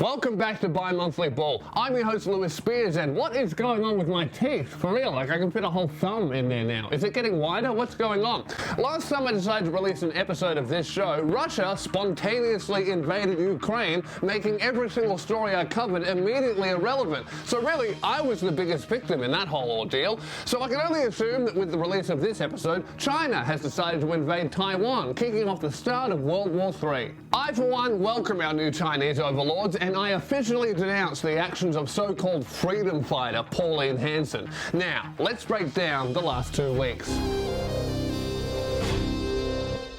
Welcome back to Bi-Monthly Ball. I'm your host Lewis Spears, and what is going on with my teeth? For real, like I can fit a whole thumb in there now. Is it getting wider? What's going on? Last time I decided to release an episode of this show, Russia spontaneously invaded Ukraine, making every single story I covered immediately irrelevant. So really, I was the biggest victim in that whole ordeal. So I can only assume that with the release of this episode, China has decided to invade Taiwan, kicking off the start of World War III. I, for one, welcome our new Chinese overlords, and I officially denounce the actions of so-called freedom fighter Pauline Hanson. Now, let's break down the last 2 weeks.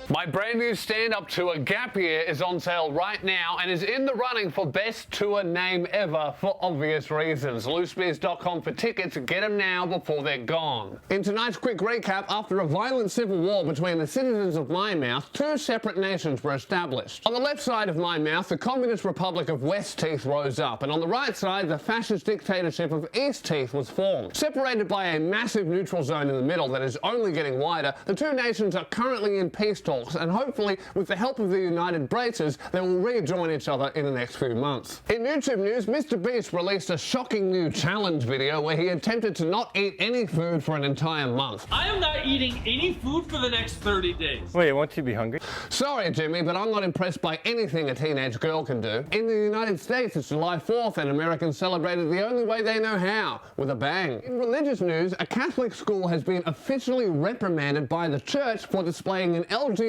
My brand new stand-up tour, Gap Year, is on sale right now and is in the running for best tour name ever for obvious reasons. LewSpears.com for tickets. Get them now before they're gone. In tonight's quick recap, after a violent civil war between the citizens of Myanmar, two separate nations were established. On the left side of Myanmar, the Communist Republic of West Teeth rose up, and on the right side, the fascist dictatorship of East Teeth was formed. Separated by a massive neutral zone in the middle that is only getting wider, the two nations are currently in peace talks, and hopefully, with the help of the United Braces, they will rejoin each other in the next few months. In YouTube news, Mr. Beast released a shocking new challenge video where he attempted to not eat any food for an entire month. I am not eating any food for the next 30 days. Wait, won't you be hungry? Sorry, Jimmy, but I'm not impressed by anything a teenage girl can do. In the United States, it's July 4th, and Americans celebrated the only way they know how, with a bang. In religious news, a Catholic school has been officially reprimanded by the church for displaying an LGBTQ+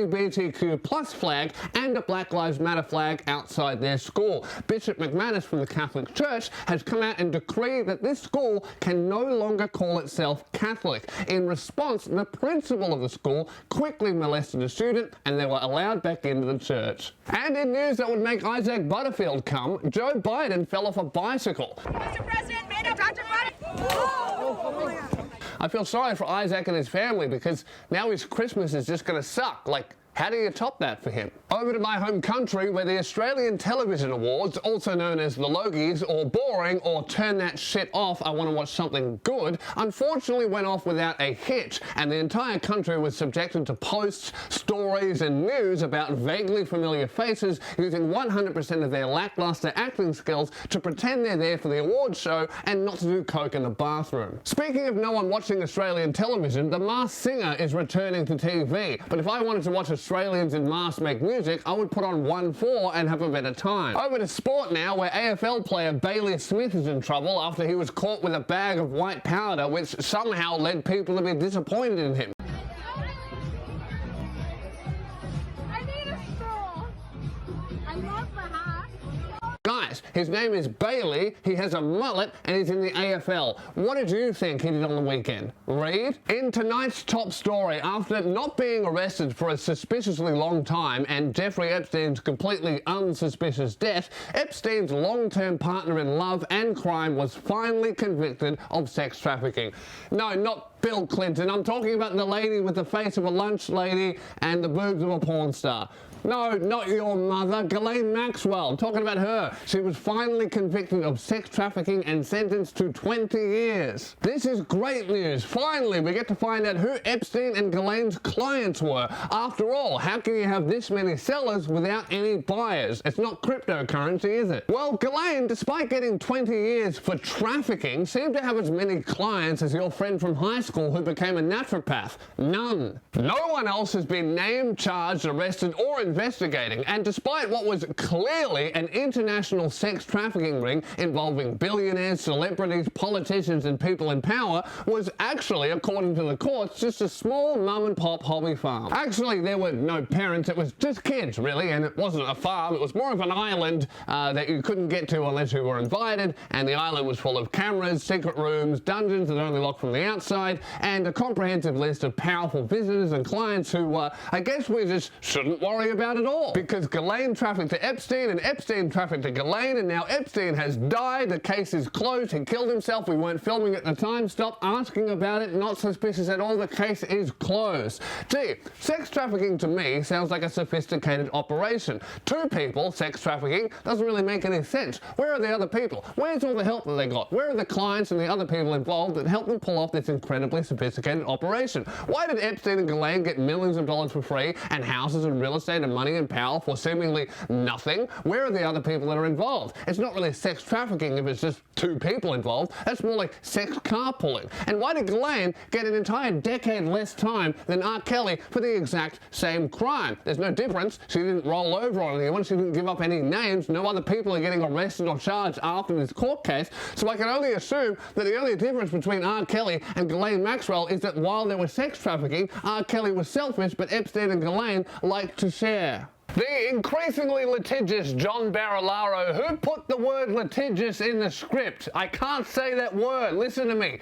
flag and a Black Lives Matter flag outside their school. Bishop McManus from the Catholic Church has come out and decreed that this school can no longer call itself Catholic. In response, the principal of the school quickly molested a student and they were allowed back into the church. And in news that would make Isaac Butterfield come, Joe Biden fell off a bicycle. Mr. President, may I Dr. Biden? I feel sorry for Isaac and his family because now his Christmas is just going to suck. Like, how do you top that for him? Over to my home country, where the Australian Television Awards, also known as the Logies, or Boring, or Turn That Shit Off, I Want to Watch Something Good, unfortunately went off without a hitch, and the entire country was subjected to posts, stories, and news about vaguely familiar faces using 100% of their lackluster acting skills to pretend they're there for the awards show and not to do coke in the bathroom. Speaking of no one watching Australian television, The Masked Singer is returning to TV, but if I wanted to watch Australians in masks make music, I would put on 1-4 and have a better time. Over to sport now, where AFL player Bailey Smith is in trouble after he was caught with a bag of white powder, which somehow led people to be disappointed in him. I need a straw. I love the hat. Guys, his name is Bailey, he has a mullet, and he's in the AFL. What did you think he did on the weekend? Read? In tonight's top story, after not being arrested for a suspiciously long time and Jeffrey Epstein's completely unsuspicious death, Epstein's long-term partner in love and crime was finally convicted of sex trafficking. No, not Bill Clinton. I'm talking about the lady with the face of a lunch lady and the boobs of a porn star. No, not your mother, Ghislaine Maxwell. Talking about her. She was finally convicted of sex trafficking and sentenced to 20 years. This is great news. Finally, we get to find out who Epstein and Ghislaine's clients were. After all, how can you have this many sellers without any buyers? It's not cryptocurrency, is it? Well, Ghislaine, despite getting 20 years for trafficking, seemed to have as many clients as your friend from high school who became a naturopath. None. No one else has been named, charged, arrested, or investigating, and despite what was clearly an international sex trafficking ring involving billionaires, celebrities, politicians, and people in power, was actually, according to the courts, just a small mum-and-pop hobby farm. Actually, there were no parents, it was just kids, really, and it wasn't a farm, it was more of an island that you couldn't get to unless you were invited, and the island was full of cameras, secret rooms, dungeons that only locked from the outside, and a comprehensive list of powerful visitors and clients who, I guess we just shouldn't worry about at all. Because Ghislaine trafficked to Epstein, and Epstein trafficked to Ghislaine, and now Epstein has died, the case is closed, he killed himself, we weren't filming at the time, stop asking about it, not suspicious at all, the case is closed. Gee, sex trafficking to me sounds like a sophisticated operation. Two people, sex trafficking, doesn't really make any sense. Where are the other people? Where's all the help that they got? Where are the clients and the other people involved that helped them pull off this incredibly sophisticated operation? Why did Epstein and Ghislaine get millions of dollars for free and houses and real estate of money and power for seemingly nothing? Where are the other people that are involved? It's not really sex trafficking if it's just two people involved. That's more like sex carpooling. And why did Ghislaine get an entire decade less time than R. Kelly for the exact same crime? There's no difference. She didn't roll over on anyone. She didn't give up any names. No other people are getting arrested or charged after this court case. So I can only assume that the only difference between R. Kelly and Ghislaine Maxwell is that while there was sex trafficking, R. Kelly was selfish, but Epstein and Ghislaine liked to share. The increasingly litigious John Barilaro, who put the word litigious in the script? I can't say that word. Listen to me.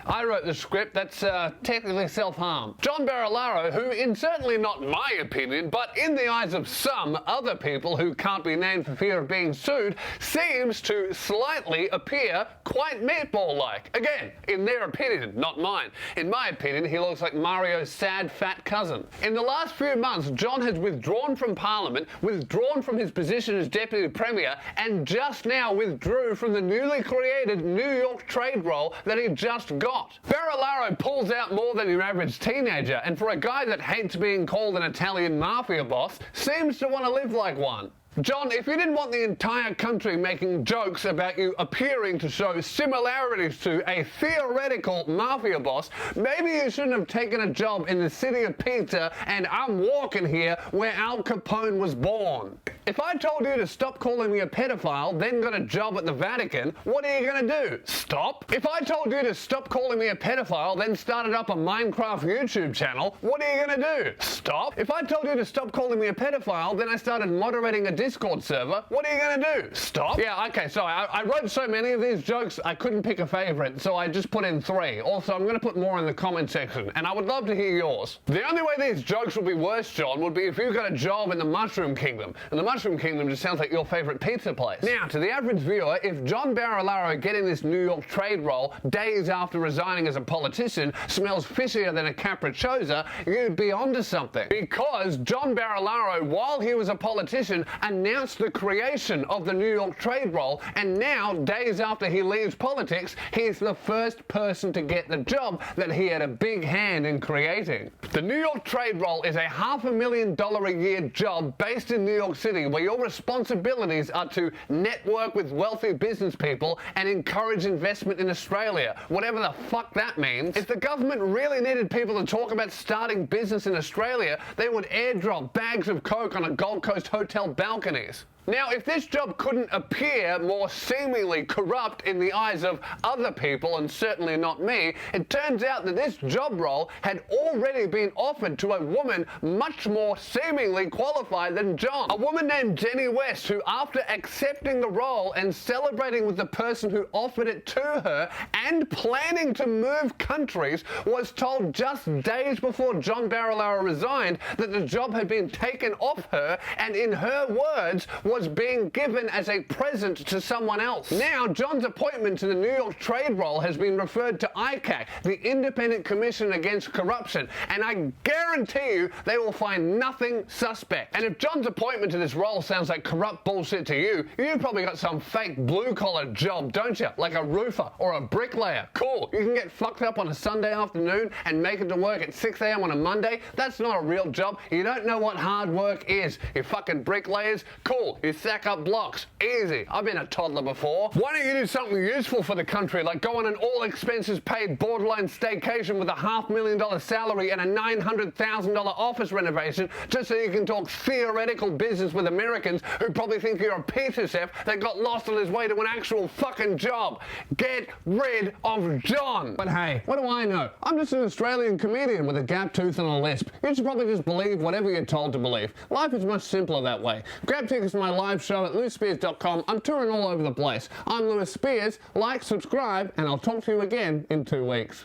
I wrote the script. That's technically self-harm. John Barilaro, who in certainly not my opinion, but in the eyes of some other people who can't be named for fear of being sued, seems to slightly appear quite meatball-like. Again, in their opinion, not mine. In my opinion, he looks like Mario's sad fat cousin. In the last few months, John has withdrawn from Parliament, withdrawn from his position as Deputy Premier, and just now withdrew from the newly created New York trade role that he just got. Barilaro pulls out more than your average teenager, and for a guy that hates being called an Italian mafia boss, seems to want to live like one. John, if you didn't want the entire country making jokes about you appearing to show similarities to a theoretical mafia boss, maybe you shouldn't have taken a job in the city of pizza and I'm walking here where Al Capone was born. If I told you to stop calling me a pedophile, then got a job at the Vatican, what are you going to do? Stop? If I told you to stop calling me a pedophile, then started up a Minecraft YouTube channel, what are you going to do? Stop? If I told you to stop calling me a pedophile, then I started moderating a Discord server, what are you going to do? Stop? Yeah, okay, sorry, I wrote so many of these jokes, I couldn't pick a favorite, so I just put in 3. Also, I'm going to put more in the comment section, and I would love to hear yours. The only way these jokes would be worse, John, would be if you got a job in the Mushroom Kingdom, and the Mushroom Kingdom just sounds like your favorite pizza place. Now, to the average viewer, if John Barilaro getting this New York trade role days after resigning as a politician smells fishier than a capricciosa, you'd be onto something. Because John Barilaro, while he was a politician, announced the creation of the New York trade role, and now, days after he leaves politics, he's the first person to get the job that he had a big hand in creating. The New York trade role is a $500,000 a year job based in New York City where your responsibilities are to network with wealthy business people and encourage investment in Australia, whatever the fuck that means. If the government really needed people to talk about starting business in Australia, they would airdrop bags of coke on a Gold Coast hotel balconies. Now, if this job couldn't appear more seemingly corrupt in the eyes of other people, and certainly not me, it turns out that this job role had already been offered to a woman much more seemingly qualified than John. A woman named Jenny West, who after accepting the role and celebrating with the person who offered it to her and planning to move countries, was told just days before John Barilaro resigned that the job had been taken off her and, in her words, was being given as a present to someone else. Now, John's appointment to the New York trade role has been referred to ICAC, the Independent Commission Against Corruption, and I guarantee you they will find nothing suspect. And if John's appointment to this role sounds like corrupt bullshit to you, you've probably got some fake blue-collar job, don't you? Like a roofer or a bricklayer. Cool, you can get fucked up on a Sunday afternoon and make it to work at 6 a.m. on a Monday. That's not a real job. You don't know what hard work is. You fucking bricklayers, cool. You stack up blocks. Easy. I've been a toddler before. Why don't you do something useful for the country, like go on an all-expenses-paid borderline staycation with a $500,000 salary and a $900,000 office renovation, just so you can talk theoretical business with Americans who probably think you're a pizza chef that got lost on his way to an actual fucking job. Get rid of John. But hey, what do I know? I'm just an Australian comedian with a gap tooth and a lisp. You should probably just believe whatever you're told to believe. Life is much simpler that way. Grab tickets to my live show at louisspears.com. I'm touring all over the place. I'm Louis Spears. Like, subscribe, and I'll talk to you again in 2 weeks.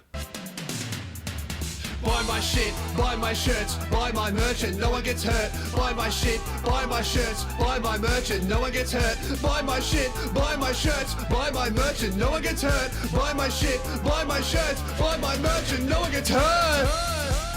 Buy my shit, buy my shirts, buy my merchant, no one gets hurt. Buy my shit, buy my shirts, buy my merchant, no one gets hurt. Buy my shit, buy my shirts, buy my merchant, no one gets hurt. Buy my shit, buy my shirts, buy my merchant, no one gets hurt.